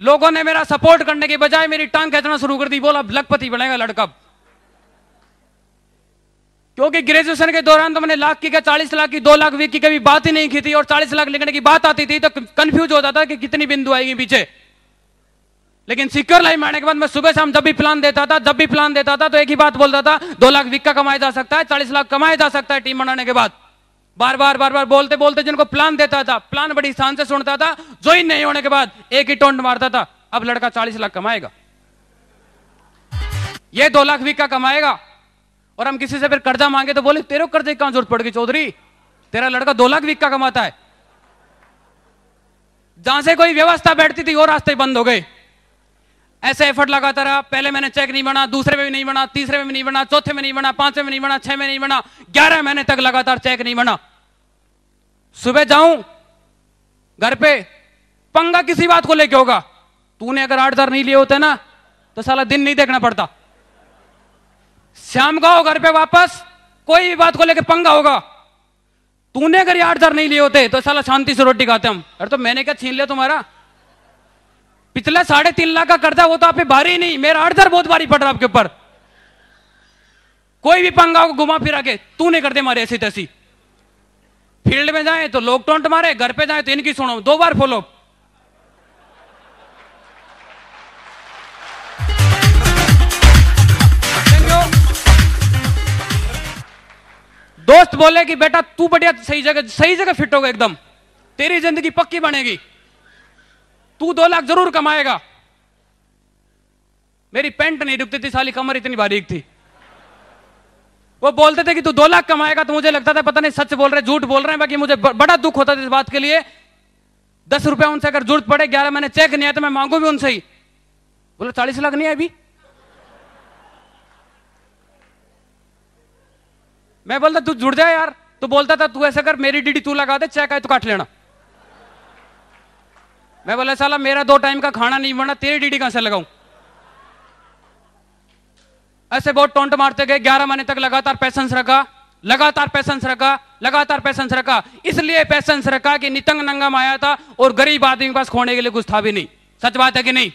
लोगों ने मेरा सपोर्ट करने के बजाय मेरी टांग खींचना शुरू कर दी। बोला लखपति बनेगा लड़का। क्योंकि ग्रेजुएशन के दौरान तो मैंने लाख की क्या 40 लाख की 2 लाख की कभी बात ही नहीं की थी, और 40 लाख लिखने की बात आती थी तो कंफ्यूज होता था कि कितनी बिंदु आएगी पीछे। लेकिन सिक्योर लाइफ में आने के बाद मैं सुबह शाम जब भी प्लान देता था तो एक ही बात बोलता था, 2 लाख विक्का कमाया जा सकता है, 40 लाख कमाया जा सकता है टीम बनाने के बाद। बार बार बोलते बोलते जिनको प्लान देता था, प्लान बड़ी शान से सुनता था, ज्वाइन नहीं होने के बाद एक ही टोंट मारता था, अब लड़का 40 लाख कमाएगा, ये 2 लाख विक्का कमाएगा। और हम किसी से फिर कर्जा मांगे तो बोले तेरे को कर्जे की कहां जरूरत पड़ गई चौधरी, तेरा लड़का 2 लाख विक्का कमाता है। जहां से कोई व्यवस्था बैठती थी वो रास्ते बंद हो गए। ऐसे एफर्ट लगाता रहा। पहले मैंने चेक नहीं बना, दूसरे में भी नहीं बना, तीसरे में भी नहीं बना, चौथे में नहीं बना, 5वें में नहीं बना, 6 में नहीं बना, 11 महीने तक लगातार चेक नहीं बना। सुबह जाऊं घर पे, पंगा किसी बात को लेके होगा, तूने अगर 8,000 नहीं लिए होते ना तो साला दिन नहीं देखना पड़ता। शाम का हो घर पे वापस, कोई भी बात को लेके पंगा होगा, तूने अगर 8,000 नहीं लिए होते तो साला शांति से रोटी खाते हम। अरे तो मैंने क्या छीन लिया तुम्हारा? पिछला 3.5 लाख का कर्जा वो तो आप पे भारी नहीं, मेरा 8,000 बहुत भारी पड़ रहा आपके ऊपर। कोई भी पंगा को घुमा फिरा के तूने कर दे मारे ऐसी तैसी। फील्ड में जाए तो लोग टोंट मारे, घर पे जाए तो इनकी सुनो, 2 बार फॉलो। दोस्त बोले कि बेटा तू बढ़िया सही जगह फिट होगा, एकदम तेरी जिंदगी पक्की बनेगी, तू 2 लाख जरूर कमाएगा। मेरी पैंट नहीं रुकती थी, साली कमर इतनी बारीक थी। वो बोलते थे कि तू 2 लाख कमाएगा, तो मुझे लगता था पता नहीं सच बोल रहे झूठ बोल रहे हैं। बाकी मुझे बड़ा दुख होता था इस बात के लिए। 10 रुपया उनसे अगर जरूरत पड़े, 11 महीने चेक नहीं आया तो मैं मांगू भी उनसे ही। बोले 40 लाख नहीं है अभी। मैं बोलता तू जुड़ जाए यार, तो बोलता था तू ऐसा कर, मेरी डीडी तू लगा दे, चेक आए तो काट लेना। मैं बोला साला मेरा 2 टाइम का खाना नहीं बना, तेरी डीडी कहां से लगाऊं। ऐसे बहुत टोंट मारते गए। 11 महीने तक लगातार पैसेंस रखा, लगातार पैसेंस रखा। इसलिए पैसेंस रखा कि नितंग नंगा आया था और गरीब आदमी के पास खोने के लिए कुछ था भी नहीं। सच बात है कि नहीं?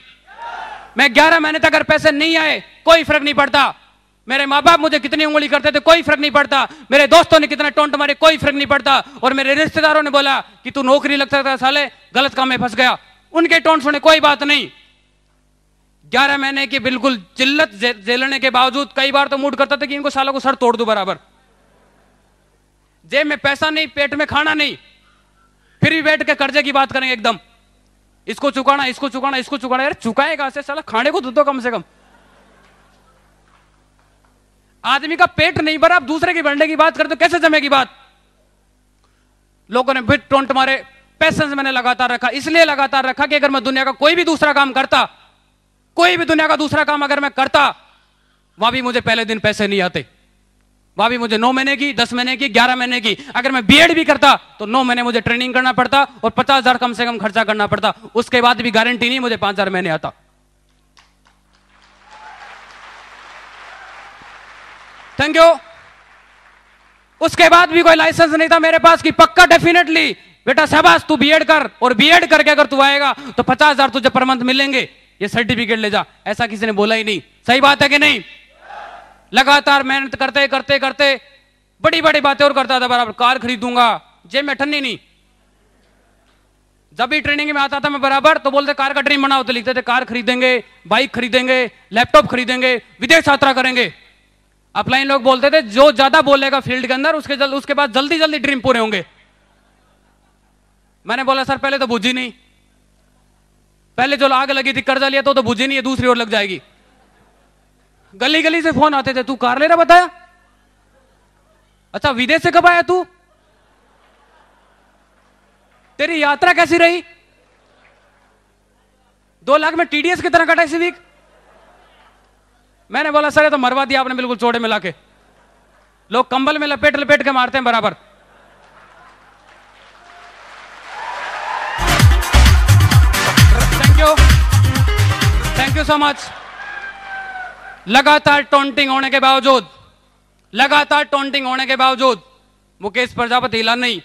मैं 11 महीने तक अगर पैसे नहीं आए कोई फर्क नहीं पड़ता। मेरे माँ बाप मुझे कितनी उंगली करते थे कोई फर्क नहीं पड़ता, मेरे दोस्तों ने कितना टोंट मारे कोई फर्क नहीं पड़ता, और मेरे रिश्तेदारों ने बोला कि तू नौकरी लगता था साले, गलत काम में फंस गया, उनके टोंट सुने कोई बात नहीं। 11 महीने की बिल्कुल जिल्लत झेलने के बावजूद कई बार तो मूड करता था कि इनको सालों को सर तोड़ दूं बराबर। जेब में पैसा नहीं, पेट में खाना नहीं, फिर भी बैठ के कर्जे की बात करेंगे एकदम, इसको चुकाना, इसको चुकाना, इसको चुकाना। यार चुकाएगा से साला, खाने को दो कम से कम। आदमी का पेट नहीं भरा, आप दूसरे के बढ़ने की बात करते तो कैसे जमेगी बात? लोगों ने फिर टोंट मारे। पैसेंस मैंने लगातार रखा, इसलिए लगातार रखा कि अगर मैं दुनिया का कोई भी दूसरा काम करता, कोई भी दुनिया का दूसरा काम अगर मैं करता, वहां भी मुझे पहले दिन पैसे नहीं आते, वहां भी मुझे 9 महीने की, 10 महीने की, 11 महीने की। अगर मैं बीएड भी करता तो 9 महीने मुझे ट्रेनिंग करना पड़ता और 50,000 कम से कम खर्चा करना पड़ता। उसके बाद भी गारंटी नहीं मुझे 5,000 महीने आता। Thank you. उसके बाद भी कोई लाइसेंस नहीं था मेरे पास कि पक्का डेफिनेटली बेटा शाबाश तू बीएड कर, और बीएड करके अगर तू आएगा तो 50,000 तुझे पर मंथ मिलेंगे, ये सर्टिफिकेट ले जा। ऐसा किसी ने बोला ही नहीं। सही बात है कि नहीं? लगातार मेहनत करते करते करते बड़ी बड़ी बातें और करता था। बराबर कार खरीदूंगा, जेब में ठन्नी नहीं। जब भी ट्रेनिंग में आता था मैं बराबर, तो बोलते कार का ड्रीम बनाओ, तो लिखते थे कार खरीदेंगे, बाइक खरीदेंगे, लैपटॉप खरीदेंगे, विदेश यात्रा करेंगे। अपलाइन लोग बोलते थे जो ज्यादा बोलेगा फील्ड के अंदर उसके बाद जल्दी जल्दी ड्रीम पूरे होंगे। मैंने बोला सर पहले तो बुझी नहीं, पहले जो आग लगी थी कर्जा लिया तो बुझी नहीं है, दूसरी ओर लग जाएगी। गली गली से फोन आते थे, तू कार ले रहा बताया, अच्छा विदेश से कब आया तू, तेरी यात्रा कैसी रही, 2 लाख में टीडीएस की तरह कटा इसी वीक। मैंने बोला सर ये तो मरवा दिया आपने बिल्कुल चौड़े मिला के। लोग कंबल में लपेट लपेट के मारते हैं बराबर। Thank you so much. लगातार टोंटिंग होने के बावजूद मुकेश प्रजापति हिला नहीं,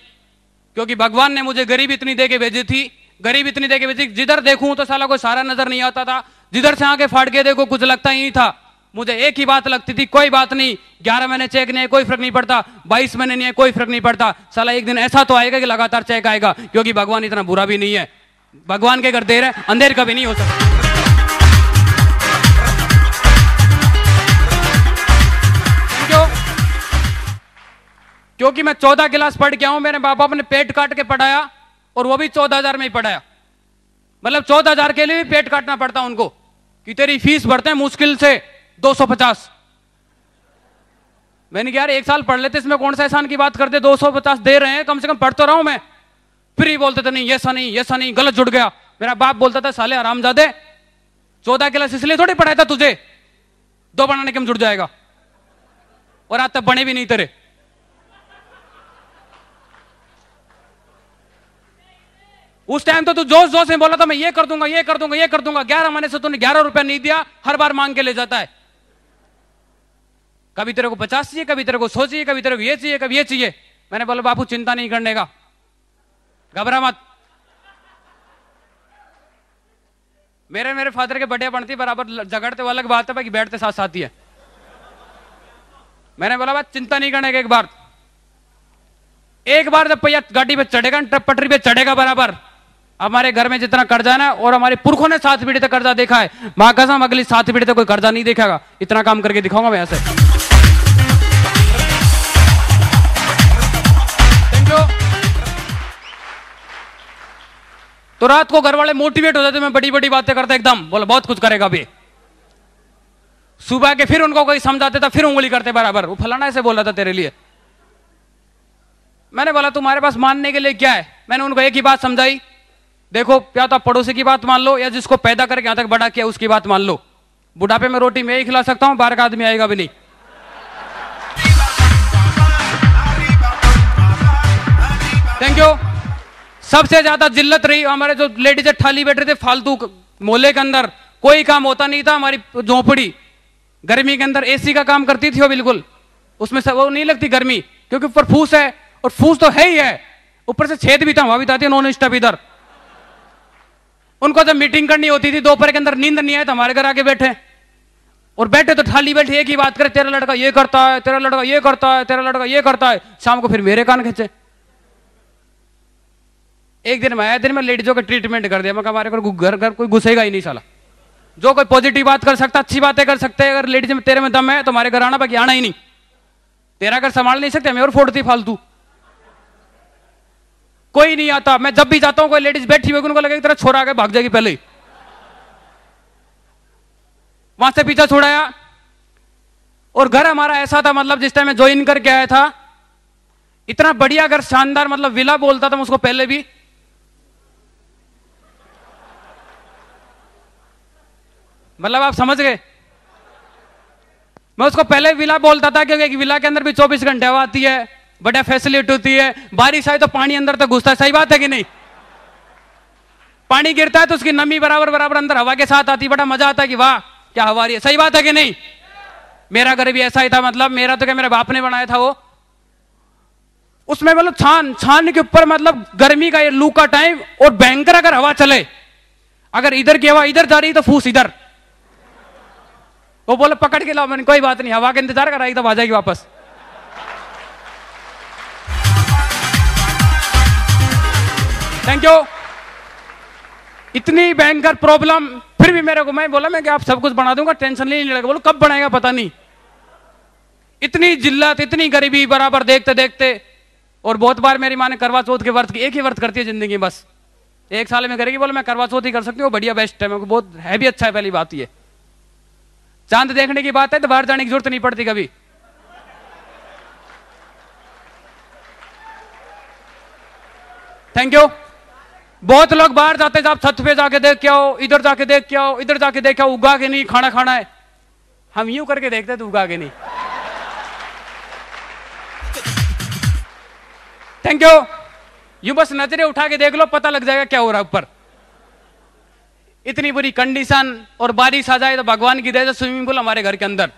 क्योंकि भगवान ने मुझे गरीब इतनी दे के भेजी थी, गरीब इतनी देखे, जिधर देखूं तो साला कोई सारा नजर नहीं आता था, जिधर से आके फाड़ के देखो कुछ लगता ही नहीं था। मुझे एक ही बात लगती थी, कोई बात नहीं, 11 महीने चेक नहीं है कोई फर्क नहीं पड़ता, 22 महीने नहीं है कोई फर्क नहीं पड़ता, साला एक दिन ऐसा तो आएगा कि लगातार चेक आएगा, क्योंकि भगवान इतना बुरा भी नहीं है। भगवान के घर देर है, अंधेर कभी नहीं हो सकता। क्यों? क्योंकि मैं 14 क्लास पढ़ के आऊं, मेरे बाप बाप ने पेट काट के पढ़ाया, और वो भी 14,000 में ही पढ़ाया। मतलब 14,000 के लिए भी पेट काटना पड़ता उनको, कि तेरी फीस भरते हैं मुश्किल से 250। मैंने कहा यार 1 साल पढ़ लेते, इसमें कौन सा एहसान की बात करते, 250 दे रहे हैं, कम से कम पढ़ तो रहा हूं मैं। फिर ही बोलते थे नहीं ऐसा नहीं, ऐसा नहीं, गलत जुड़ गया। मेरा बाप बोलता था साले हरामजादे, 14 क्लास इसलिए थोड़ी पढ़ाया था तुझे, 2 बनाने के जुड़ जाएगा, और आज तक बने भी नहीं तेरे। उस टाइम तो तू जोश जोश में बोला था मैं ये कर दूंगा, ये कर दूंगा, ये कर दूंगा। 11 महीने से तूने 11 रुपया नहीं दिया, हर बार मांग के ले जाता है। कभी तेरे को 50 चाहिए, कभी तेरे को 100 चाहिए, कभी तेरे को ये चाहिए, कभी ये चाहिए। मैंने बोला बापू चिंता नहीं करने का, घबरा मत। मेरे फादर के बर्थडे बनती बराबर झगड़ते, वो अलग बात है बाकी बैठते साथ साथ ही है। मैंने बोला बात चिंता नहीं करने का। एक बार जब पहिया गाड़ी पे चढ़ेगा, पटरी पे चढ़ेगा बराबर, हमारे घर में जितना कर्जा है ना, और हमारे पुरखों ने 7 पीढ़ी तक कर्जा देखा है, मां कसम अगली 7 पीढ़ी तक कोई कर्जा नहीं देखेगा। इतना काम करके दिखाऊंगा मैं ऐसे। Thank you. तो रात को घर वाले मोटिवेट हो जाते, मैं बड़ी बड़ी बातें करता एकदम, बोला बहुत कुछ करेगा अभी। सुबह के फिर उनको कोई समझाते था, फिर उंगली करते बराबर, वो फलाना ऐसे बोला था तेरे लिए। मैंने बोला तुम्हारे पास मानने के लिए क्या है। मैंने उनको एक ही बात समझाई, देखो या तो आप पड़ोसी की बात मान लो, या जिसको पैदा करके यहां तक बड़ा किया उसकी बात मान लो। बुढ़ापे में रोटी मैं ही खिला सकता हूं, बाहर का आदमी आएगा भी नहीं। Thank you. सबसे ज्यादा जिल्लत रही हमारे जो लेडीज थाली बैठ रहे थे फालतू, मोहल्ले के अंदर कोई काम होता नहीं था। हमारी झोपड़ी गर्मी के अंदर एसी का काम करती थी वो, बिल्कुल उसमें वो नहीं लगती गर्मी, क्योंकि ऊपर फूस है, और फूस तो है ही है, ऊपर से छेद भी था, वहां भी आती है नॉन स्टॉप इधर। उनको जब मीटिंग करनी होती थी दोपहर के अंदर, नींद नहीं आए तो हमारे घर आके बैठे, और बैठे तो थाली बैठे एक ही बात करे, तेरा लड़का ये करता है, तेरा लड़का ये करता है, तेरा लड़का ये करता है। शाम को फिर मेरे कान खींचे। एक दिन में आया, दिन में लेडीजों का ट्रीटमेंट कर दिया। मैं हमारे घर कोई घुसेगा ही नहीं साला। जो कोई पॉजिटिव बात कर सकता, अच्छी बातें कर सकते हैं, अगर लेडीज में तेरे में दम है तो हमारे घर आना, बाकी आना ही नहीं। तेरा घर संभाल नहीं सकते, मैं और फोड़ती फालतू। कोई नहीं आता। मैं जब भी जाता हूं कोई लेडीज बैठी हुई, उनको लगेगा तेरा छोरा आके भाग जाएगी पहले ही। वहां से पीछा छुड़ाया। और घर हमारा ऐसा था, मतलब जिस टाइम मैं ज्वाइन करके आया था, इतना बढ़िया घर, शानदार, मतलब विला बोलता था मैं उसको पहले भी। मतलब आप समझ गए, मैं उसको पहले विला बोलता था, क्योंकि विला के अंदर भी 24 घंटे हवा आती है, बढ़िया फैसिलिटी होती है, बारिश आए तो पानी अंदर तक घुसता है। सही बात है कि नहीं? पानी गिरता है तो उसकी नमी बराबर बराबर अंदर हवा के साथ आती है, बड़ा मजा आता है कि वाह क्या हवा रही है। सही बात है कि नहीं? मेरा घर भी ऐसा ही था, मतलब मेरा तो क्या मेरे बाप ने बनाया था वो। उसमें मतलब छान के ऊपर, मतलब गर्मी का ये लू का टाइम, और भयंकर अगर हवा चले, अगर इधर की हवा इधर जा रही तो फूस इधर। वो बोले पकड़ के लाओ। मैंने कोई बात नहीं, हवा का इंतजार कराई तो आ जाएगी वापस। Thank you. इतनी भयंकर प्रॉब्लम, फिर भी मेरे को, मैं बोला मैं कि आप सब कुछ बना दूंगा, टेंशन नहीं लगा। बोलो कब बनाएगा पता नहीं। इतनी जिल्लत, इतनी गरीबी बराबर देखते देखते। और बहुत बार मेरी माँ ने करवा चौथ के व्रत, एक ही व्रत करती है जिंदगी बस, 1 साल में करेगी। बोले मैं करवा चौथ ही कर सकती हूँ, बढ़िया बेस्ट है, मेरे को बहुत है भी अच्छा है। पहली बात ये चांद देखने की बात है तो बाहर जाने की जरूरत नहीं पड़ती कभी। Thank you. बहुत लोग बाहर जाते हैं, आप छत पे जाके देख के आओ, इधर जाके देख के आओ, इधर जाके देख के आओ, उगा के नहीं खाना खाना है। हम यूं करके देखते तो उगा के नहीं। Thank you. यूं बस नजरें उठा के देख लो, पता लग जाएगा क्या हो रहा है ऊपर। इतनी बुरी कंडीशन, और बारिश आ जाए तो भगवान की दया से स्विमिंग पूल हमारे घर के अंदर।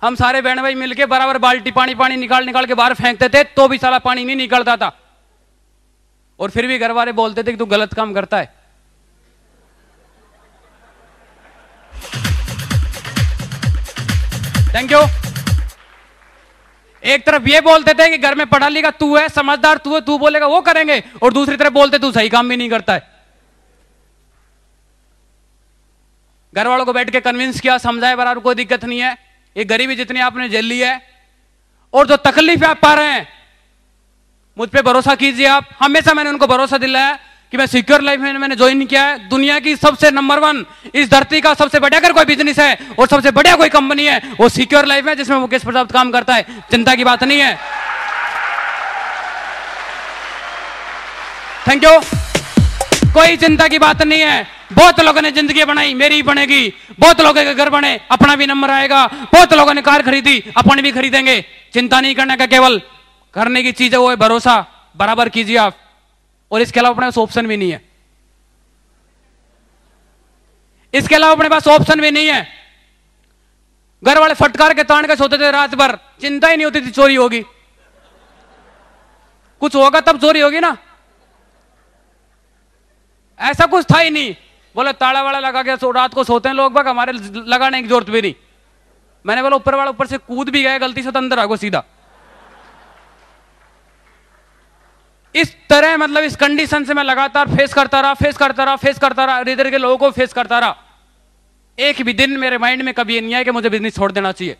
हम सारे बहन भाई मिलके बराबर बाल्टी पानी निकाल के बाहर फेंकते थे, तो भी सारा पानी नहीं निकलता था। और फिर भी घर वाले बोलते थे कि तू गलत काम करता है। Thank you. एक तरफ ये बोलते थे कि घर में पढ़ा लिखा तू है, समझदार तू है, तू बोलेगा वो करेंगे, और दूसरी तरफ बोलते तू सही काम भी नहीं करता है। घर वालों को बैठ के कन्विंस किया, समझाया बराबर कोई दिक्कत नहीं है, ये गरीबी जितनी आपने झेल ली है और जो तकलीफ आप पा रहे हैं, मुझ पे भरोसा कीजिए आप। हमेशा मैंने उनको भरोसा दिलाया कि मैं सिक्योर लाइफ में मैंने ज्वाइन किया है। दुनिया की सबसे नंबर 1 इस धरती का सबसे बढ़िया अगर कोई बिजनेस है और सबसे बढ़िया कोई कंपनी है वो सिक्योर लाइफ है, जिसमें मुकेश प्रजापति काम करता है। चिंता की बात नहीं है। Thank you. कोई चिंता की बात नहीं है। बहुत लोगों ने जिंदगी बनाई, मेरी बनेगी। बहुत लोगों के घर बने, अपना भी नंबर आएगा। बहुत लोगों ने कार खरीदी, अपने भी खरीदेंगे। चिंता नहीं करने का, केवल करने की चीज है वो है भरोसा। बराबर कीजिए आप, और इसके अलावा अपने पास ऑप्शन भी नहीं है। इसके अलावा अपने पास ऑप्शन भी नहीं है। घर वाले फटकार के तान के सोते थे रात भर, चिंता ही नहीं होती थी चोरी होगी। कुछ होगा तब चोरी होगी ना, ऐसा कुछ था ही नहीं। बोले ताला वाला लगा के रात को सोते हैं लोग बाग, हमारे लगाने की जरूरत भी नहीं। मैंने बोला ऊपर वाला ऊपर से कूद भी गया गलती से तो अंदर आगो सीधा। इस तरह मतलब इस कंडीशन से मैं लगातार फेस करता रहा, इधर के लोगों को फेस करता रहा। एक भी दिन मेरे माइंड में कभी ये नहीं आया कि मुझे बिजनेस छोड़ देना चाहिए।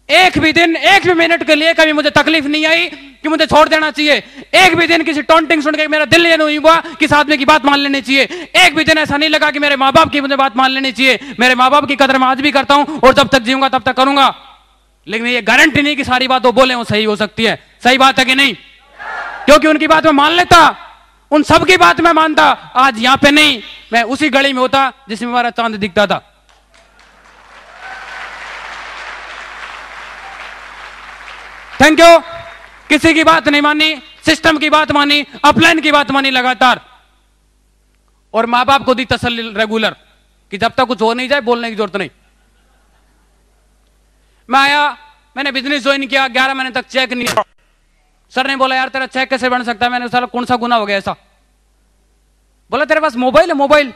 एक भी दिन, एक भी मिनट के लिए कभी मुझे तकलीफ नहीं आई कि मुझे छोड़ देना चाहिए। एक भी दिन किसी टॉन्टिंग सुन के मेरा दिल ये नहीं हुआ कि इस आदमी की बात मान लेनी चाहिए। एक भी दिन ऐसा नहीं लगा कि मेरे माँ बाप की मुझे बात मान लेनी चाहिए। मेरे माँ बाप की कदर मैं आज भी करता हूं और जब तक जीऊंगा तब तक करूंगा। लेकिन ये गारंटी नहीं कि सारी बात वो बोले वो सही हो सकती है। सही बात है कि नहीं? क्योंकि उनकी बात मैं मान लेता, उन सब की बात मैं मानता, आज यहां पे नहीं, मैं उसी गली में होता जिसमें हमारा चांद दिखता था। Thank you. किसी की बात नहीं मानी, सिस्टम की बात मानी, अपलाइन की बात मानी लगातार, और मां बाप को दी तसल्ली रेगुलर कि जब तक कुछ हो नहीं जाए बोलने की जरूरत नहीं। मैं आया, मैंने बिजनेस ज्वाइन किया, 11 महीने तक चेक नहीं। सर ने बोला यार तेरा चेक कैसे बन सकता है? मैंने साला कौन सा गुना हो गया ऐसा? बोला तेरे पास मोबाइल है? मोबाइल?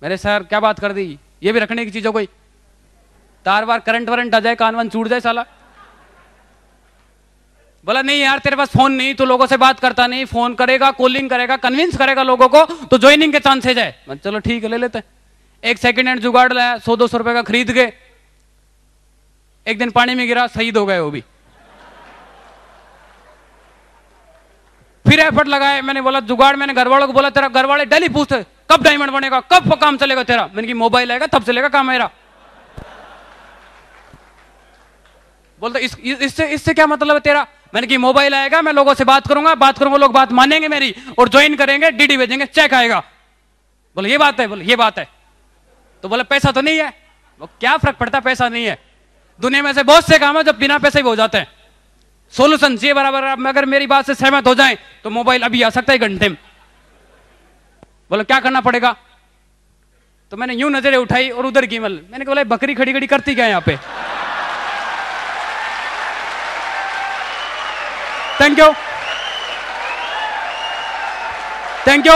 मेरे सर क्या बात कर दी, ये भी रखने की चीज हो कोई? तार बार करंट वरंट आ जाए, कान वान छूट जाए साला। बोला नहीं यार तेरे पास फोन नहीं, तो लोगों से बात करता नहीं, फोन करेगा, कॉलिंग करेगा, कन्विंस करेगा लोगों को तो ज्वाइनिंग के चांसेज है। मैं चलो ठीक है ले लेते हैं। एक सेकंड हैंड जुगाड़ लाया, 100-200 रुपए का खरीद के, एक दिन पानी में गिरा, शहीद हो गए वो भी। फिर एफर्ट लगाए, मैंने बोला जुगाड़, मैंने घर वालों को बोला, तेरा घर वाले डेली पूछते कब डायमंड बनेगा, कब काम चलेगा तेरा? मैंने कि मोबाइल आएगा तब चलेगा काम मेरा। बोलते इससे क्या मतलब है तेरा? मैंने कि मोबाइल आएगा, मैं लोगों से बात करूंगा, लोग बात मानेंगे मेरी और ज्वाइन करेंगे, डीडी भेजेंगे, चेक आएगा। बोले ये बात है? बोले ये बात है। तो बोले पैसा तो नहीं है? वो क्या फर्क पड़ता, पैसा नहीं है। दुनिया में से बहुत से काम है जो बिना पैसे भी हो जाते हैं। सोल्यूशन ये बराबर, अगर मेरी बात से सहमत हो जाए तो मोबाइल अभी आ सकता है घंटे में। बोले क्या करना पड़ेगा? तो मैंने यूं नजरें उठाई और उधर की मैंने बोला बकरी खड़ी खड़ी करती क्या यहाँ पे? Thank you, thank you.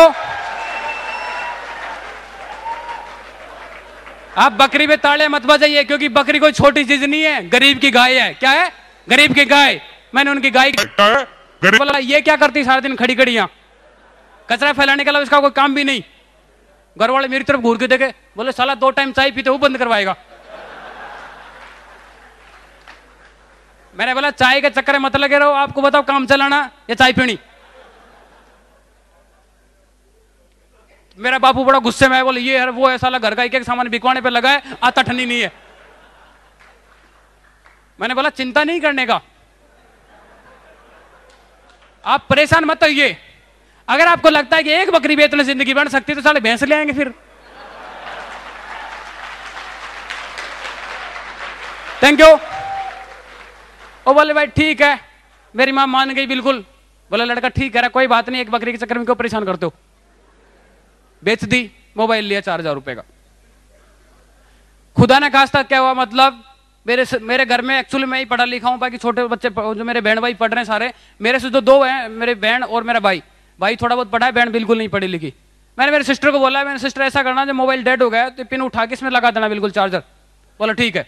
आप बकरी पे ताले मत बजाइए, क्योंकि बकरी कोई छोटी चीज नहीं है, गरीब की गाय है। क्या है? गरीब की गाय। मैंने उनकी गाय बोला ये क्या करती सारा दिन खड़ी खड़ी, यहां कचरा फैलाने के अलावा इसका कोई काम भी नहीं। घर वाले मेरी तरफ घूर के देखे, बोले साला 2 टाइम चाय पीते वो बंद करवाएगा। मैंने बोला चाय के चक्कर में मत लगे रहो, आपको बताओ काम चलाना या चाय पीनी? मेरा बापू बड़ा गुस्से में है, बोले ये वो है साला घर का एक सामान बिकवाने पे लगा है, आता ठंडी नहीं है। मैंने बोला चिंता नहीं करने का, आप परेशान मत होइए। अगर आपको लगता है कि एक बकरी बेचने जिंदगी बन सकती है तो साले भैंस ले आएंगे फिर। Thank you. ओ बोले भाई ठीक है, मेरी मां मान गई बिल्कुल। बोले लड़का ठीक है, कोई बात नहीं, एक बकरी के चक्कर में क्यों परेशान करते हो? बेच दी, मोबाइल लिया 4000 रुपए का। खुदा ने खास्ता क्या हुआ, मतलब मेरे घर में एक्चुअली मैं ही पढ़ा लिखा हूं, बाकी छोटे बच्चे जो मेरे बहन भाई पढ़ रहे हैं सारे, मेरे से जो 2 हैं, मेरे बहन और मेरा भाई, भाई थोड़ा बहुत पढ़ा है, बहन बिल्कुल नहीं पढ़ी लिखी। मैंने मेरी सिस्टर को बोला, मैंने सिस्टर ऐसा करना, जब मोबाइल डेड हो गया तो पिन उठा के इसमें लगा देना बिल्कुल चार्जर। बोला ठीक है।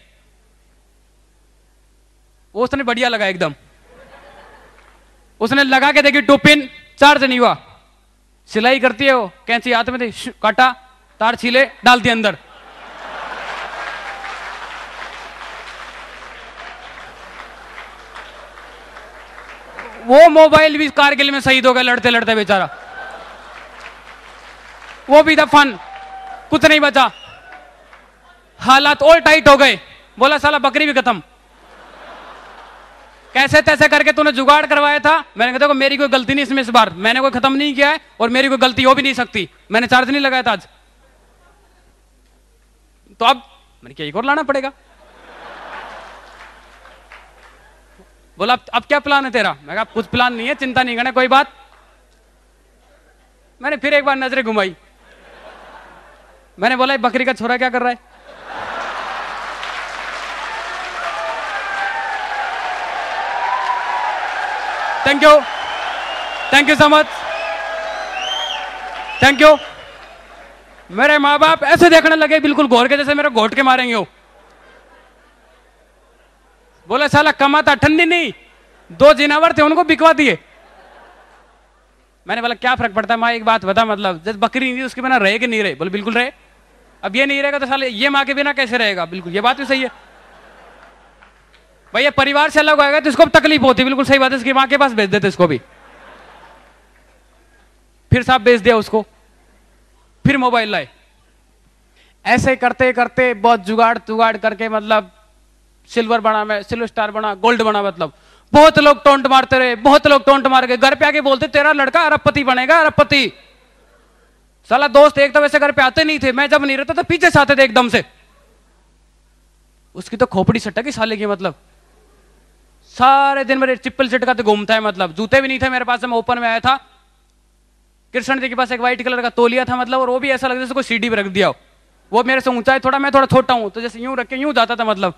वो उसने बढ़िया लगा एकदम, उसने लगा के देखी 2 पिन चार्ज नहीं हुआ। सिलाई करती है वो, कैंची हाथ में थी, काटा, तार छीले, डाल दिया अंदर। वो मोबाइल भी कारगिल में शहीद हो गया लड़ते लड़ते बेचारा। वो भी दफन, कुछ नहीं बचा, हालात और टाइट हो गए। बोला साला बकरी भी खत्म। कैसे तैसे करके तूने जुगाड़ करवाया था। मैंने कहा देखो मेरी कोई गलती नहीं इसमें, इस बार मैंने कोई खत्म नहीं किया है और मेरी कोई गलती हो भी नहीं सकती, मैंने चार्ज नहीं लगाया था आज। तो अब मैंने क्या एक और लाना पड़ेगा। बोला अब क्या प्लान है तेरा। मैं कहा कुछ प्लान नहीं है, चिंता नहीं करना कोई बात। मैंने फिर एक बार नजरें घुमाई, मैंने बोला बकरी का छोरा क्या कर रहा है। Thank you so much, thank you. मेरे माँ बाप ऐसे देखने लगे बिल्कुल घोर के जैसे मेरे घोट के मारेंगे वो। बोला साला कमाता ठंडी नहीं, 2 जिनावर थे उनको बिकवा दिए। मैंने बोला क्या फर्क पड़ता है माँ, एक बात बता, मतलब जैसे बकरी नहीं उसके बिना रहे कि नहीं रहे। बोले बिल्कुल रहे। अब ये नहीं रहेगा तो साले ये माँ के बिना कैसे रहेगा। बिल्कुल ये बात भी सही है भैया, परिवार से अलग होगा तो इसको तकलीफ होती। बिल्कुल सही बात है, इसकी माँ के पास भेज देते इसको भी। फिर साहब बेच दिया उसको, फिर मोबाइल लाए। ऐसे करते करते बहुत जुगाड़ तुगाड़ करके मतलब सिल्वर बना, मैं सिल्वर स्टार बना, गोल्ड बना। मतलब बहुत लोग टोंट मारते रहे, बहुत लोग टोंट मार गए। घर पे आके बोलते तेरा लड़का अरबपति बनेगा, अरबपति। साला दोस्त एक तो वैसे घर पे आते नहीं थे, मैं जब नहीं रहता तो पीछे से आते थे एकदम से। उसकी तो खोपड़ी सटकी साले की, मतलब सारे दिन मेरे चिप्पल चिटका तो घूमता है। मतलब जूते भी नहीं थे मेरे पास, मैं ओपन में आया था। कृष्ण जी के पास एक व्हाइट कलर का तौलिया था, मतलब और वो भी ऐसा लगता जैसे कोई सीढ़ी पे रख दिया हो। वो मेरे से ऊंचा है थोड़ा, मैं थोड़ा छोटा हूं, तो जैसे यूं रख के यूं जाता था। मतलब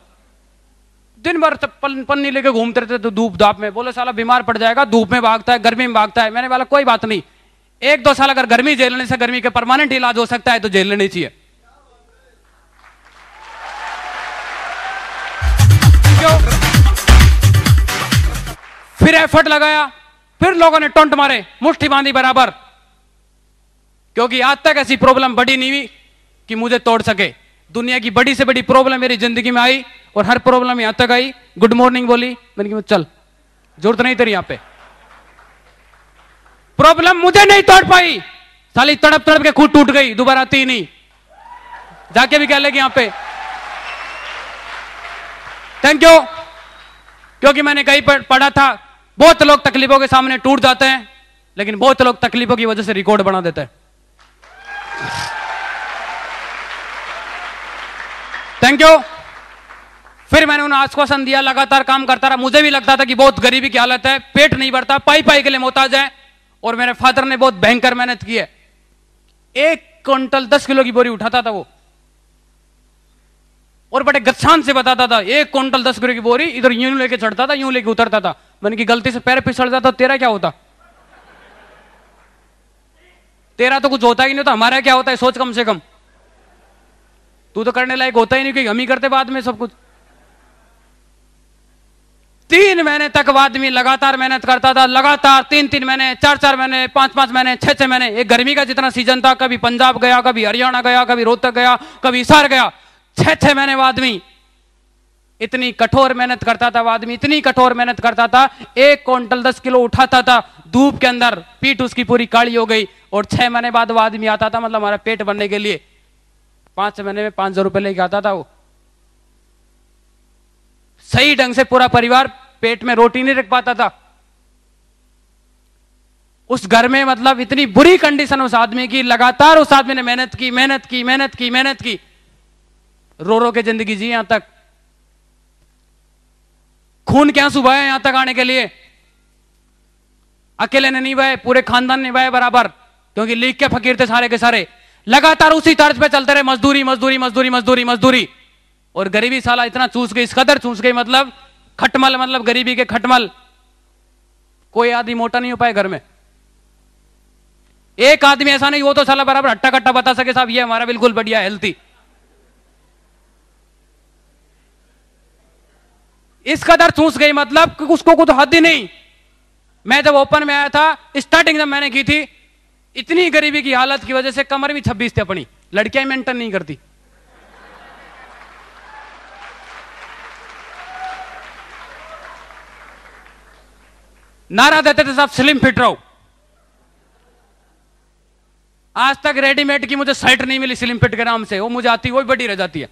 दिन भर पन्नी लेके घूमते रहते थे धूप धाप में। बोले साला बीमार पड़ जाएगा, धूप में भागता है, गर्मी में भागता है। मैंने बोला कोई बात नहीं, 1-2 साल अगर गर्मी झेल लेने से गर्मी के परमानेंट इलाज हो सकता है तो झेल लेनी चाहिए। फिर एफर्ट लगाया, फिर लोगों ने टोंट मारे, मुट्ठी बांधी बराबर, क्योंकि आज तक ऐसी प्रॉब्लम बड़ी नहीं हुई कि मुझे तोड़ सके। दुनिया की बड़ी से बड़ी प्रॉब्लम मेरी जिंदगी में आई और हर प्रॉब्लम यहां तक आई। गुड मॉर्निंग बोली, मैंने कहा चल जरूरत नहीं तेरी यहां पे। प्रॉब्लम मुझे नहीं तोड़ पाई, साली तड़प तड़प के खुद टूट गई, दोबारा आती ही नहीं। जाके भी कह लेगी यहां पे थैंक यू, क्योंकि मैंने कहीं पर पढ़ा था बहुत लोग तकलीफों के सामने टूट जाते हैं, लेकिन बहुत लोग तकलीफों की वजह से रिकॉर्ड बना देते हैं। Thank you. फिर मैंने उन्हें आश्वासन दिया, लगातार काम करता रहा। मुझे भी लगता था कि बहुत गरीबी की हालत है, पेट नहीं भरता, पाई पाई के लिए मोहताज है। और मेरे फादर ने बहुत भयंकर मेहनत की है। 1 क्विंटल 10 किलो की बोरी उठाता था वो, और बड़े गच्छान से बताता था 1 क्विंटल 10 किलो की बोरी इधर यूं लेके चढ़ता था, यूं लेके उतरता था। मैंने की गलती से पैर फिसल जाता तेरा क्या होता। तेरा तो कुछ होता ही नहीं होता, हमारा क्या होता है सोच कम से कम। तू तो करने लायक होता ही नहीं, क्योंकि हम ही करते बाद में सब कुछ। 3 महीने तक वो आदमी लगातार मेहनत करता था, लगातार 3-3 महीने, 4-4 महीने, 5-5 महीने, 6-6 महीने। एक गर्मी का जितना सीजन था, कभी पंजाब गया, कभी हरियाणा गया, कभी रोहतक गया, कभी हिसार गया। 6-6 महीने वो आदमी इतनी कठोर मेहनत करता था। वो आदमी इतनी कठोर मेहनत करता था, 1 क्विंटल 10 किलो उठाता था धूप के अंदर, पीठ उसकी पूरी काली हो गई। और 6 महीने बाद वो आदमी आता था, मतलब हमारा पेट भरने के लिए 5 महीने में 500 रुपए लेके आता था वो। सही ढंग से पूरा परिवार पेट में रोटी नहीं रख पाता था उस घर में। मतलब इतनी बुरी कंडीशन उस आदमी की, लगातार उस आदमी ने मेहनत की, मेहनत की, मेहनत की, मेहनत की, रो रो के जिंदगी जी। यहां तक खून के आंसू बहे यहां तक आने के लिए। अकेले ने नहीं बहे, पूरे खानदान ने बहे बराबर, क्योंकि लीग के फकीर थे सारे के सारे। लगातार उसी तर्ज पे चलते रहे, मजदूरी मजदूरी मजदूरी मजदूरी मजदूरी। और गरीबी साला इतना चूस गई, इस कदर चूस गई, मतलब खटमल, मतलब गरीबी के खटमल। कोई आदमी मोटा नहीं हो पाए घर में। एक आदमी ऐसा नहीं वो तो साला बराबर हट्टा कट्टा बता सके साहब ये हमारा बिल्कुल बढ़िया हेल्थी। इस कदर चूस गई मतलब कि उसको कुछ हद ही नहीं। मैं जब ओपन में आया था, स्टार्टिंग जब मैंने की थी, इतनी गरीबी की हालत की वजह से कमर भी 26 थी अपनी, लड़कियां मेंटेन नहीं करती। नारा देते थे साहब स्लिम फिट रहो। आज तक रेडीमेड की मुझे शर्ट नहीं मिली स्लिम फिट के नाम से, वो मुझे आती वो भी बड़ी रह जाती है।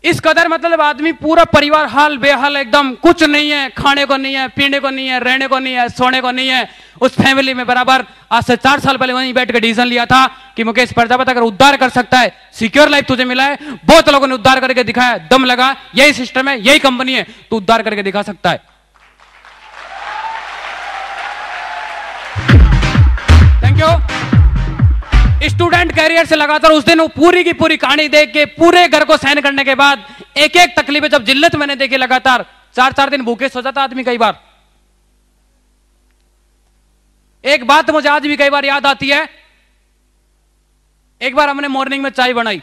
इस कदर मतलब आदमी पूरा परिवार हाल बेहाल एकदम, कुछ नहीं है, खाने को नहीं है, पीने को नहीं है, रहने को नहीं है, सोने को नहीं है। उस फैमिली में बराबर आज से 4 साल पहले वहीं बैठ के डिसीजन लिया था कि मुकेश प्रजापति अगर उद्धार कर सकता है, सिक्योर लाइफ तुझे मिला है, बहुत लोगों ने उद्धार करके दिखाया, दम लगा, यही सिस्टम है, यही कंपनी है, तू उद्धार करके दिखा सकता है। Thank you. स्टूडेंट कैरियर से लगातार उस दिन वो पूरी की पूरी कहानी देख के पूरे घर को सहन करने के बाद एक एक तकलीफें जब जिल्लत मैंने देखी लगातार, 4-4 दिन भूखे सो जाता आदमी कई बार। एक बात मुझे आज भी कई बार याद आती है। एक बार हमने मॉर्निंग में चाय बनाई।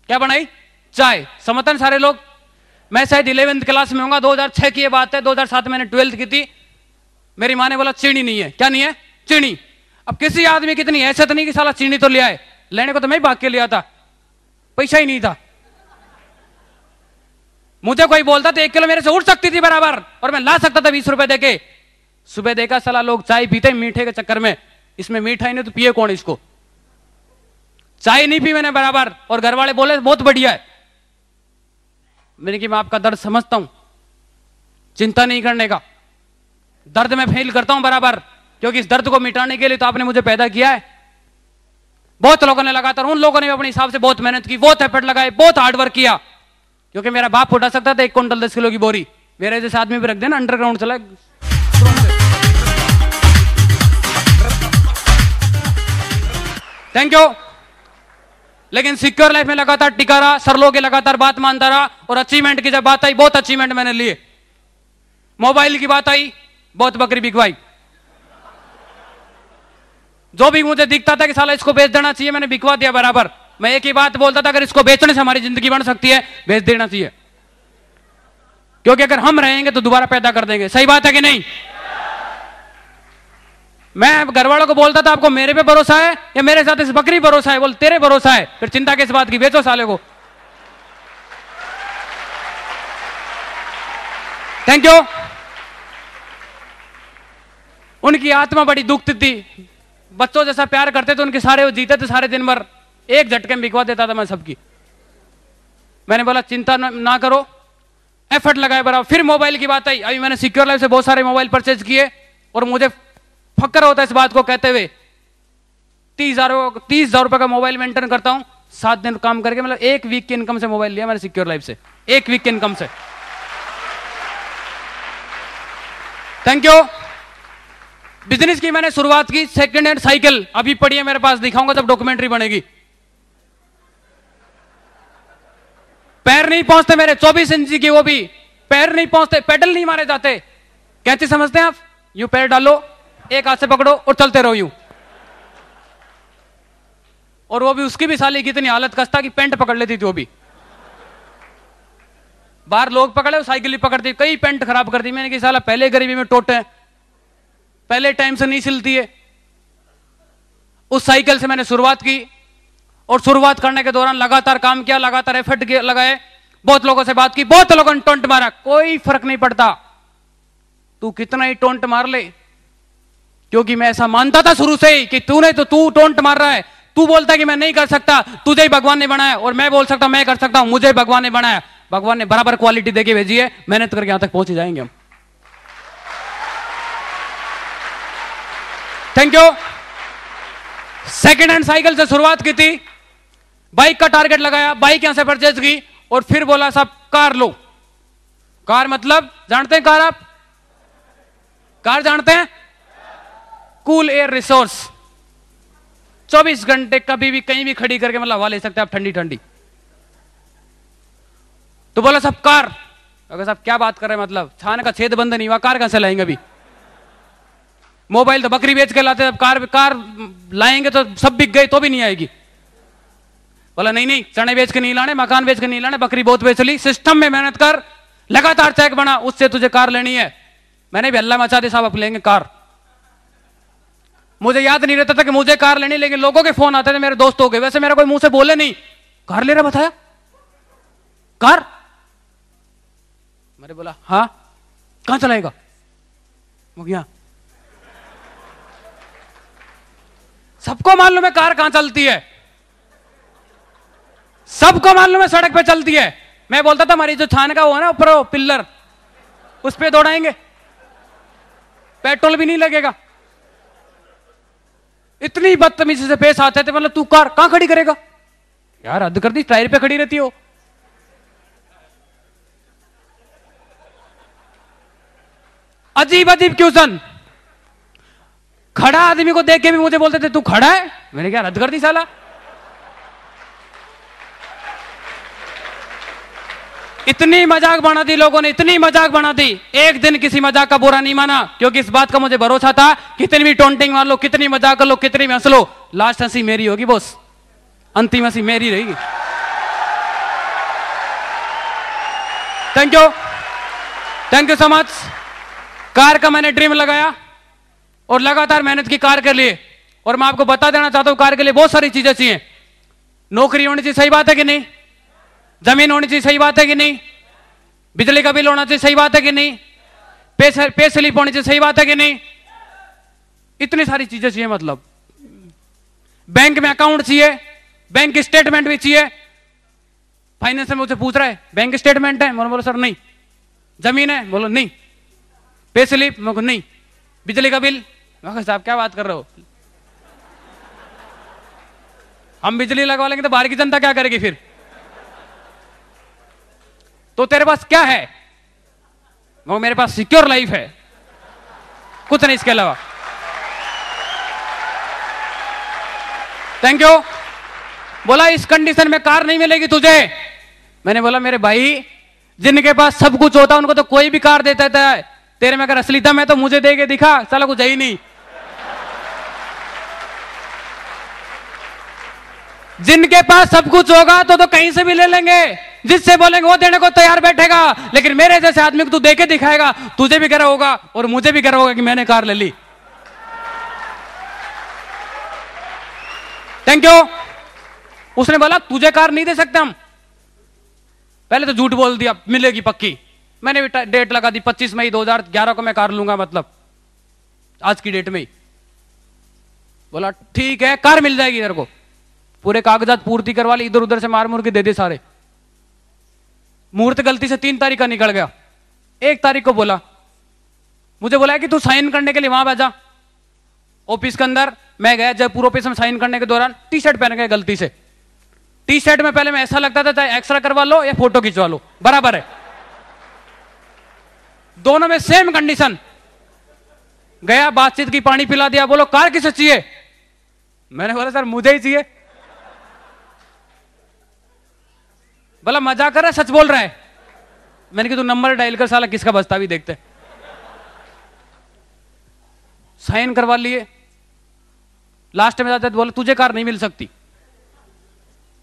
क्या बनाई? चाय। समझते सारे लोग। मैं शायद 11th क्लास में होगा, 2006 की ये बात है। 2007 मैंने 12th की थी। मेरी माँ ने बोला चीनी नहीं है। क्या नहीं है? चीनी। अब किसी आदमी की इतनी हैसियत नहीं कि साला चीनी तो ले आए, लेने को तो मैं ही भाग के लिया था, पैसा ही नहीं था। मुझे कोई बोलता तो 1 किलो मेरे से उठ सकती थी बराबर, और मैं ला सकता था 20 रुपए देके। सुबह देखा साला लोग चाय पीते मीठे के चक्कर में, इसमें मीठा ही नहीं तो पिए कौन इसको। चाय नहीं पी मैंने बराबर, और घर वाले बोले बहुत बढ़िया है। मैंने कि मैं आपका दर्द समझता हूं, चिंता नहीं करने का, दर्द में फील करता हूं बराबर, क्योंकि इस दर्द को मिटाने के लिए तो आपने मुझे पैदा किया है। बहुत लोगों ने लगातार, उन लोगों ने अपने हिसाब से बहुत मेहनत की, बहुत एफर्ट लगाए, बहुत हार्डवर्क किया, क्योंकि मेरा बाप उठा सकता था 1 क्विंटल 10 किलो की बोरी, मेरे जैसे आदमी भी रख देना अंडरग्राउंड चला। Thank you. लेकिन सिक्योर लाइफ में लगातार टिका रहा, सरलों की लगातार बात मानता रहा, और अचीवमेंट की जब बात आई, बहुत अचीवमेंट मैंने लिए। मोबाइल की बात आई, बहुत बकरी बिकवाई। जो भी मुझे दिखता था कि साला इसको बेच देना चाहिए, मैंने बिकवा दिया बराबर। मैं एक ही बात बोलता था, अगर इसको बेचने से हमारी जिंदगी बन सकती है, बेच देना चाहिए, क्योंकि अगर हम रहेंगे तो दोबारा पैदा कर देंगे। सही बात है कि नहीं? मैं घर वालों को बोलता था आपको मेरे पे भरोसा है या मेरे साथ इस बकरी भरोसा है? बोल तेरे भरोसा है। फिर चिंता किस बात की, बेचो साले को। Thank you. उनकी आत्मा बड़ी दुखती थी, बच्चों जैसा प्यार करते थे उनके, सारे वो जीते थे सारे दिन भर, एक झटके में बिकवा देता था मैं सबकी। मैंने बोला चिंता ना करो, एफर्ट लगाए बराबर। फिर मोबाइल की बात आई। अभी मैंने सिक्योर लाइफ से बहुत सारे मोबाइल परचेज किए, और मुझे फक्र होता है इस बात को कहते हुए, 30,000 रुपए का मोबाइल मेंटेन करता हूं 7 दिन काम करके। मतलब 1 वीक की इनकम से मोबाइल लिया मैंने सिक्योर लाइफ से, 1 वीक की इनकम से। Thank you. बिजनेस की मैंने शुरुआत की, सेकंड हैंड साइकिल अभी पड़ी है मेरे पास, दिखाऊंगा जब डॉक्यूमेंट्री बनेगी। पैर नहीं पहुंचते मेरे, 24 इंच की, वो भी पैर नहीं पहुंचते, पेडल नहीं मारे जाते। कैसे समझते हैं आप? यूं पैर डालो, एक हाथ से पकड़ो और चलते रहो यूं। और वो भी उसकी भी साली की इतनी हालत खस्ता कि पेंट पकड़ लेती थी वो भी। बाहर लोग पकड़े, साइकिल ही पकड़ती, कई पेंट खराब कर दी। मैंने कि साला पहले गरीबी में टोटे, पहले टाइम से नहीं सिलती है। उस साइकिल से मैंने शुरुआत की, और शुरुआत करने के दौरान लगातार काम किया, लगातार एफर्ट लगाए, बहुत लोगों से बात की, बहुत लोगों ने टोंट मारा, कोई फर्क नहीं पड़ता, तू कितना ही टोंट मार ले, क्योंकि मैं ऐसा मानता था शुरू से ही कि तू टोंट मार रहा है, तू बोलता है कि मैं नहीं कर सकता, तुझे ही भगवान ने बनाया, और मैं बोल सकता मैं कर सकता हूं, मुझे भगवान ने बनाया। भगवान ने बराबर क्वालिटी देके भेजी है, मेहनत करके यहां तक पहुंच जाएंगे हम। Thank you. Second hand cycle से शुरुआत की थी, बाइक का टारगेट लगाया, बाइक यहां से परचेज की, और फिर बोला साहब कार लो। कार मतलब जानते हैं कार? आप कार जानते हैं? कूल एयर रिसोर्स, 24 घंटे कभी भी कहीं भी खड़ी करके मतलब हवा ले सकते हैं आप, ठंडी ठंडी। तो बोला साहब कार। अगर साहब क्या बात कर रहे हैं, मतलब छाने का छेद बंद नहीं हुआ, कार कहां से लाएंगे अभी? मोबाइल तो बकरी बेच के लाते, अब कार कार लाएंगे तो सब बिक गए तो भी नहीं आएगी। बोला नहीं नहीं, चने बेच के नहीं लाने, मकान बेच के नहीं लाने, बकरी बहुत बेच ली, सिस्टम में मेहनत कर, लगातार चेक बना, उससे तुझे कार लेनी है। मैंने भी अल्लाह मचा दे साहब, अब लेंगे कार। मुझे याद नहीं रहता था कि मुझे कार लेनी, लेकिन लोगों के फोन आते थे, मेरे दोस्त हो गए। वैसे मेरा कोई मुंह से बोले नहीं, कार ले रहा बताया कार। मैंने बोला हाँ, कहां चलाएगा? मुखिया सबको मालूम है कार कहां चलती है, सबको मालूम है सड़क पे चलती है। मैं बोलता था हमारी जो थाने का वो है ना ऊपर पिल्लर, उस पे दौड़ाएंगे, पेट्रोल भी नहीं लगेगा। इतनी बदतमीजी से पेश आते थे, मतलब तू कार कहां खड़ी करेगा यार, हद कर दी, टायर पे खड़ी रहती हो। अजीब अजीब क्वेश्चन। खड़ा आदमी को देख के भी मुझे बोलते थे तू खड़ा है, मैंने क्या हद कर दी साला। इतनी मजाक बना दी लोगों ने, इतनी मजाक बना दी। एक दिन किसी मजाक का बुरा नहीं माना, क्योंकि इस बात का मुझे भरोसा था, कितनी भी टोंटिंग मार लो, कितनी मजाक कर लो, कितनी भी हंस लो, लास्ट हंसी मेरी होगी बॉस, अंतिम हंसी मेरी रहेगी। Thank you so much. Car का मैंने ड्रीम लगाया और लगातार मेहनत की कार के लिए। और मैं आपको बता देना चाहता हूं, कार के लिए बहुत सारी चीजें चाहिए। नौकरी होनी चाहिए, सही बात है कि नहीं? जमीन होनी चाहिए, सही बात है कि नहीं? बिजली का बिल होना चाहिए, सही बात है कि नहीं? पे स्लिप होनी चाहिए, सही बात है कि नहीं? इतनी सारी चीजें चाहिए। मतलब बैंक में अकाउंट चाहिए, बैंक स्टेटमेंट भी चाहिए। फाइनेंस में मुझसे पूछ रहा है बैंक स्टेटमेंट है, मैंने बोला सर नहीं। जमीन है, बोलो नहीं। पे स्लिप, मैं नहीं। बिजली का बिल, मैं साहब क्या बात कर रहे हो, हम बिजली लगवा लेंगे तो बाहर की जनता क्या करेगी फिर? तो तेरे पास क्या है? वो मेरे पास सिक्योर लाइफ है, कुछ नहीं इसके अलावा। Thank you. बोला इस कंडीशन में कार नहीं मिलेगी तुझे। मैंने बोला मेरे भाई, जिनके पास सब कुछ होता है उनको तो कोई भी कार देता है, तेरे में अगर असली दम है तो मुझे दे के दिखा, साला कुछ है ही नहीं। जिनके पास सब कुछ होगा तो कहीं से भी ले लेंगे, जिससे बोलेंगे वो देने को तैयार बैठेगा। लेकिन मेरे जैसे आदमी को तू देके दिखाएगा, तुझे भी गर्व होगा और मुझे भी गर्व होगा कि मैंने कार ले ली। Thank you. उसने बोला तुझे कार नहीं दे सकते हम। पहले तो झूठ बोल दिया, मिलेगी पक्की। मैंने भी डेट लगा दी 25 मई 2011 को मैं कार लूंगा, मतलब आज की डेट में ही। बोला ठीक है कार मिल जाएगी तेरे को। पूरे कागजात पूर्ति करवा ली, इधर उधर से मार मुर के दे दे सारे। मुहूर्त गलती से 3 तारीख का निकल गया। 1 तारीख को बोला, मुझे बोला कि तू साइन करने के लिए वहां बैठा ऑफिस के अंदर। मैं गया जयपुर ऑफिस में, साइन करने के दौरान टी शर्ट पहन गए गलती से। टी शर्ट में पहले मैं ऐसा लगता था चाहे एक्सरा करवा लो या फोटो खिंचवा लो बराबर है, दोनों में सेम कंडीशन। गया बातचीत की, पानी पिला दिया, बोलो कार किसे चाहिए? मैंने बोला सर मुझे ही चाहिए। बोला मजाक कर रहा है सच बोल रहा है? मैंने कहा तू नंबर डायल कर, साला किसका बचता भी देखते। साइन करवा लिए, लास्ट में जाते बोला तुझे कार नहीं मिल सकती।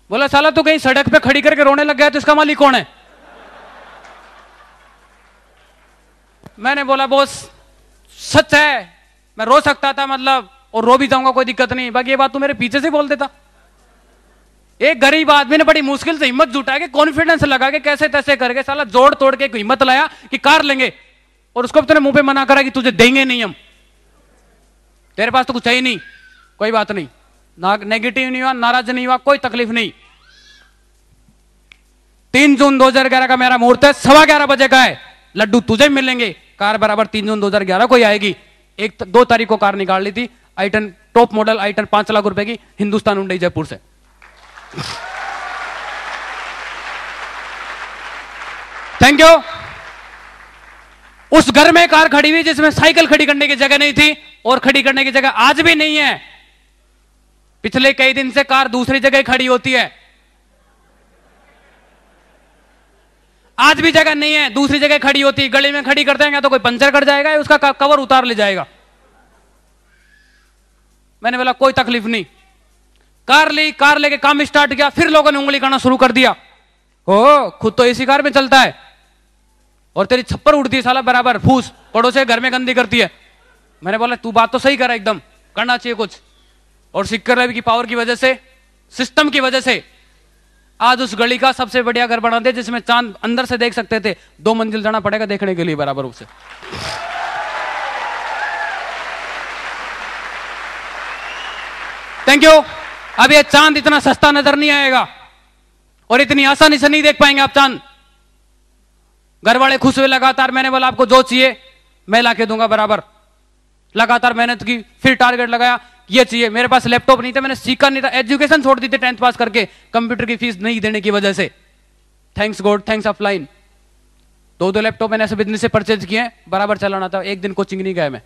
बोला साला तू कहीं सड़क पे खड़ी करके रोने लग गया तो इसका मालिक कौन है? मैंने बोला बॉस सच है, मैं रो सकता था मतलब, और रो भी जाऊंगा कोई दिक्कत नहीं, बाकी ये बात तू मेरे पीछे से बोल देता। एक गरीब आदमी ने बड़ी मुश्किल से हिम्मत जुटा के, कॉन्फिडेंस लगा के, कैसे तैसे करके साला जोड़ तोड़ के हिम्मत लाया कि कार लेंगे, और उसको तूने मुंह पे मना करा कि तुझे देंगे नहीं हम, तेरे पास तो कुछ है ही नहीं। कोई बात नहीं, ना नेगेटिव नहीं हुआ, नाराज नहीं हुआ, कोई तकलीफ नहीं। 3 जून 2011 का मेरा मुहूर्त है, 11:15 बजे का है। लड्डू तुझे मिलेंगे, कार बराबर 3 जून 2011 को ही आएगी। 2 तारीख को कार निकाल ली थी, i10 top model, i10 5 lakh रुपए की, हिंदुस्तान हुंडई जयपुर से। Thank you. उस घर में कार खड़ी हुई जिसमें साइकिल खड़ी करने की जगह नहीं थी, और खड़ी करने की जगह आज भी नहीं है। पिछले कई दिन से कार दूसरी जगह खड़ी होती है, आज भी जगह नहीं है, दूसरी जगह खड़ी होती है। गली में खड़ी कर देंगे तो कोई पंचर कर जाएगा, उसका कवर उतार ले जाएगा। मैंने बोला कोई तकलीफ नहीं। कार ली, कार लेके काम स्टार्ट किया, फिर लोगों ने उंगली करना शुरू कर दिया। ओ खुद तो इसी कार में चलता है और तेरी छप्पर उड़ती है साला बराबर, फूस पड़ोसे घर में गंदी करती है। मैंने बोला तू बात तो सही कर, एकदम करना चाहिए कुछ। और सिक्कर रवि की पावर की वजह से, सिस्टम की वजह से आज उस गली का सबसे बढ़िया घर बना दे, जिसमें चांद अंदर से देख सकते थे। 2 मंजिल जाना पड़ेगा देखने के लिए बराबर रूप से। Thank you. अब ये चांद इतना सस्ता नजर नहीं आएगा और इतनी आसानी से नहीं देख पाएंगे आप चांद। घर वाले खुश हुए लगातार। मैंने बोला आपको जो चाहिए मैं लाके दूंगा बराबर। लगातार मेहनत की, फिर टारगेट लगाया, ये चाहिए। मेरे पास लैपटॉप नहीं था, मैंने सीखा नहीं था, एजुकेशन छोड़ दी थी 10th पास करके, कंप्यूटर की फीस नहीं देने की वजह से। Thanks God, thanks offline. 2 laptop मैंने ऐसे बिजनेस से परचेज किए, बराबर चलाना था। एक दिन कोचिंग नहीं गया मैं,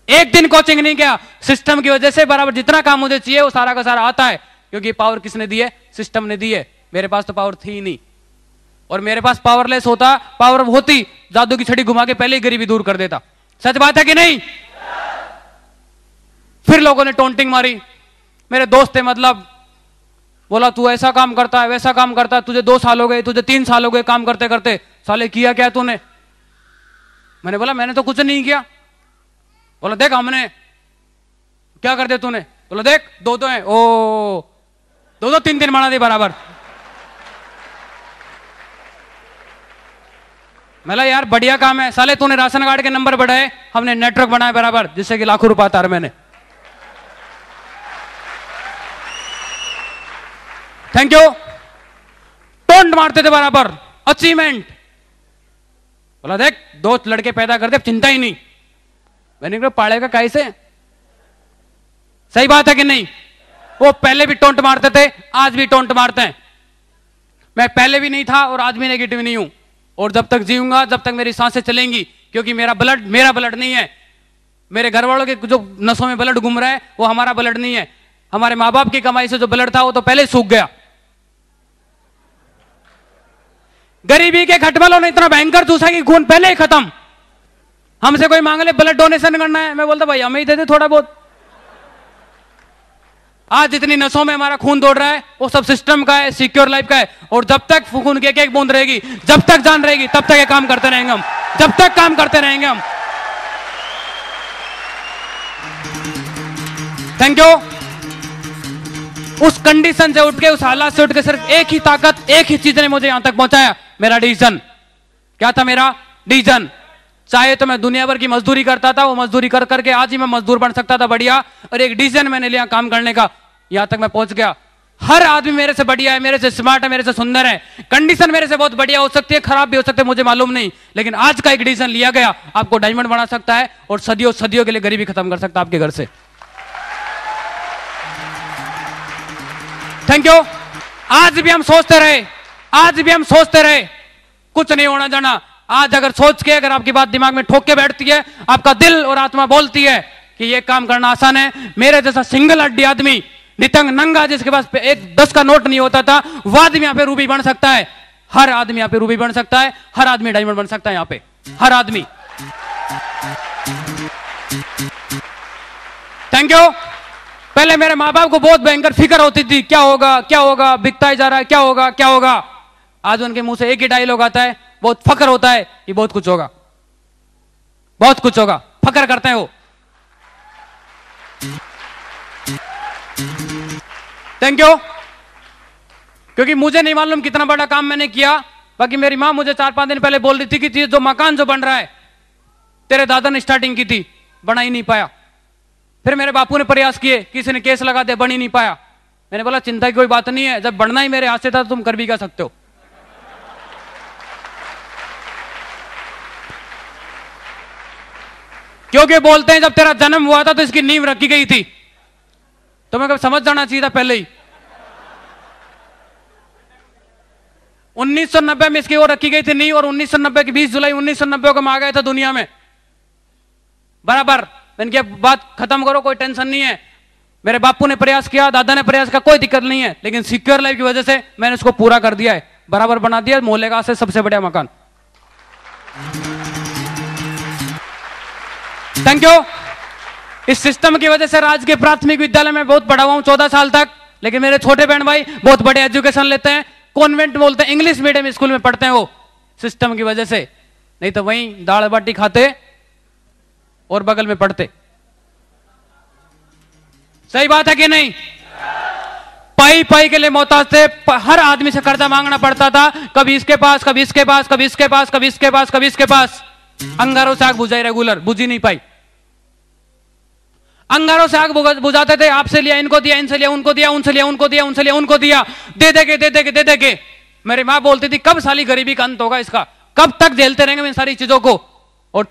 एक दिन कोचिंग नहीं गया। सिस्टम की वजह से बराबर जितना काम मुझे चाहिए वो सारा का सारा आता है, क्योंकि पावर किसने दी है? सिस्टम ने दी है। मेरे पास तो पावर थी ही नहीं। और मेरे पास पावरलेस होता, पावर होती, जादू की छड़ी घुमा के पहले ही गरीबी दूर कर देता। सच बात है कि नहीं? फिर लोगों ने टोंटिंग मारी। मेरे दोस्त थे, मतलब बोला तू ऐसा काम करता है, वैसा काम करता है, तुझे 2 साल हो गए, तुझे 3 साल हो गए काम करते करते, साले किया क्या तूने? मैंने बोला मैंने तो कुछ नहीं किया। बोला देख हमने क्या कर दिया तूने? बोला देख 2 हैं, ओ 2 3 बना दे बराबर। मैंने यार बढ़िया काम है साले, तूने राशन कार्ड के नंबर बढ़ाए, हमने नेटवर्क बनाया बराबर, जिससे कि लाखों रुपया आता मैंने। Thank you. टोंट मारते थे बराबर, अचीवमेंट। बोला देख 2 लड़के पैदा कर दे, चिंता ही नहीं। मैंने कहा पाड़ेगा कैसे? सही बात है कि नहीं? वो पहले भी टोंट मारते थे, आज भी टोंट मारते हैं। मैं पहले भी नहीं था और आज भी नेगेटिव नहीं हूं। और जब तक जीऊंगा, जब तक मेरी सांसें चलेंगी, क्योंकि मेरा ब्लड नहीं है। मेरे घर वालों के जो नसों में ब्लड घूम रहा है वो हमारा ब्लड नहीं है। हमारे माँ बाप की कमाई से जो ब्लड था वो तो पहले सूख गया। गरीबी के खटमलों ने इतना भयंकर चूसा कि खून पहले ही खत्म। हमसे कोई मांग ले ब्लड डोनेशन करना है, मैं बोलता भाई हमें ही दे दे थोड़ा बहुत। आज जितनी नसों में हमारा खून दौड़ रहा है वो सब सिस्टम का है, सिक्योर लाइफ का है। और जब तक खून की एक बूंद रहेगी, जब तक जान रहेगी, तब तक ये काम करते रहेंगे हम, जब तक काम करते रहेंगे हम। Thank you. उस कंडीशन से उठ के, उस हालात से उठ के सिर्फ एक ही ताकत, एक ही चीज ने मुझे यहां तक पहुंचाया, मेरा डिसीजन। क्या था मेरा डिसीजन? चाहे तो मैं दुनिया भर की मजदूरी करता था, वो मजदूरी कर करके आज ही मैं मजदूर बन सकता था बढ़िया। और एक डिसीजन मैंने लिया काम करने का, यहां तक मैं पहुंच गया। हर आदमी मेरे से बढ़िया है, मेरे से स्मार्ट है, मेरे से सुंदर है। कंडीशन मेरे से बहुत बढ़िया हो सकती है, खराब भी हो सकती है, मुझे मालूम नहीं। लेकिन आज का एक डिसीजन लिया गया आपको डायमंड बना सकता है और सदियों सदियों के लिए गरीबी खत्म कर सकता है आपके घर से। Thank you. आज भी हम सोचते रहे, आज भी हम सोचते रहे, कुछ नहीं होना जाना। आज अगर सोच के, अगर आपकी बात दिमाग में ठोक के बैठती है, आपका दिल और आत्मा बोलती है कि यह काम करना आसान है, मेरे जैसा सिंगल हड्डी आदमी, नितंग नंगा, जिसके पास 1-10 का नोट नहीं होता था, वो आदमी यहां पे रूबी बन सकता है। हर आदमी यहां पे रूबी बन सकता है, हर आदमी डायमंड बन सकता है यहां पे, हर आदमी। Thank you. पहले मेरे माँ बाप को बहुत भयंकर फिक्र होती थी, क्या होगा क्या होगा, बिकता ही जा रहा है, क्या होगा क्या होगा। आज उनके मुंह से एक ही डायलॉग आता है, बहुत फक्र होता है कि बहुत कुछ होगा, बहुत कुछ होगा, फक्र करते हैं वो। Thank you. क्योंकि मुझे नहीं मालूम कितना बड़ा काम मैंने किया, बाकी मेरी मां मुझे 4-5 दिन पहले बोल रही थी कि जो मकान जो बन रहा है तेरे दादा ने स्टार्टिंग की थी, बना ही नहीं पाया। फिर मेरे बापू ने प्रयास किए, किसी ने केस लगा दिया, बन ही नहीं पाया। मैंने बोला चिंता की कोई बात नहीं है, जब बढ़ना ही मेरे हाथ से था तो तुम कर भी क्या सकते हो। क्योंकि बोलते हैं जब तेरा जन्म हुआ था तो इसकी नींव रखी गई थी, तो मैं कभी समझ जाना चाहिए था पहले ही। 1990 में इसकी वो रखी गई थी नींव, और 1990 की 20 जुलाई 1990 को मैं आ गया था दुनिया में बराबर। मैंने बात खत्म करो, कोई टेंशन नहीं है। मेरे बापू ने प्रयास किया, दादा ने प्रयास किया, कोई दिक्कत नहीं है, लेकिन सिक्योर लाइफ की वजह से मैंने इसको पूरा कर दिया है, बराबर बना दिया, मोहल्ले का से सबसे बढ़िया मकान। Thank you. इस सिस्टम की वजह से राजकीय प्राथमिक विद्यालय में बहुत पढ़ा हुआ हूं 14 साल तक, लेकिन मेरे छोटे बहन भाई बहुत बड़े एजुकेशन लेते हैं, कॉन्वेंट बोलते हैं, इंग्लिश मीडियम स्कूल में पढ़ते हैं वो, सिस्टम की वजह से। नहीं तो वहीं दाल बाटी खाते और बगल में पढ़ते। सही बात है कि नहीं? पाई पाई के लिए मोहताज थे, हर आदमी से कर्जा मांगना पड़ता था, कभी इसके पास, कभी इसके पास, कभी इसके पास, कभी इसके पास, कभी इसके पास। अंगारों से आग बुझाई रेगुलर, बुझी नहीं पाई। अंगारों से आग बुझाते थे, आपसे लिया, इनको दिया, इनसे लिया, उनको दिया, उनसे लिया, उनको दिया, उनसे लिया, उनको दिया, दे देके दे देके दे देके। मेरी मां बोलती थी कब साली गरीबी का अंत होगा इसका, कब तक झेलते रहेंगे इन सारी चीजों को। और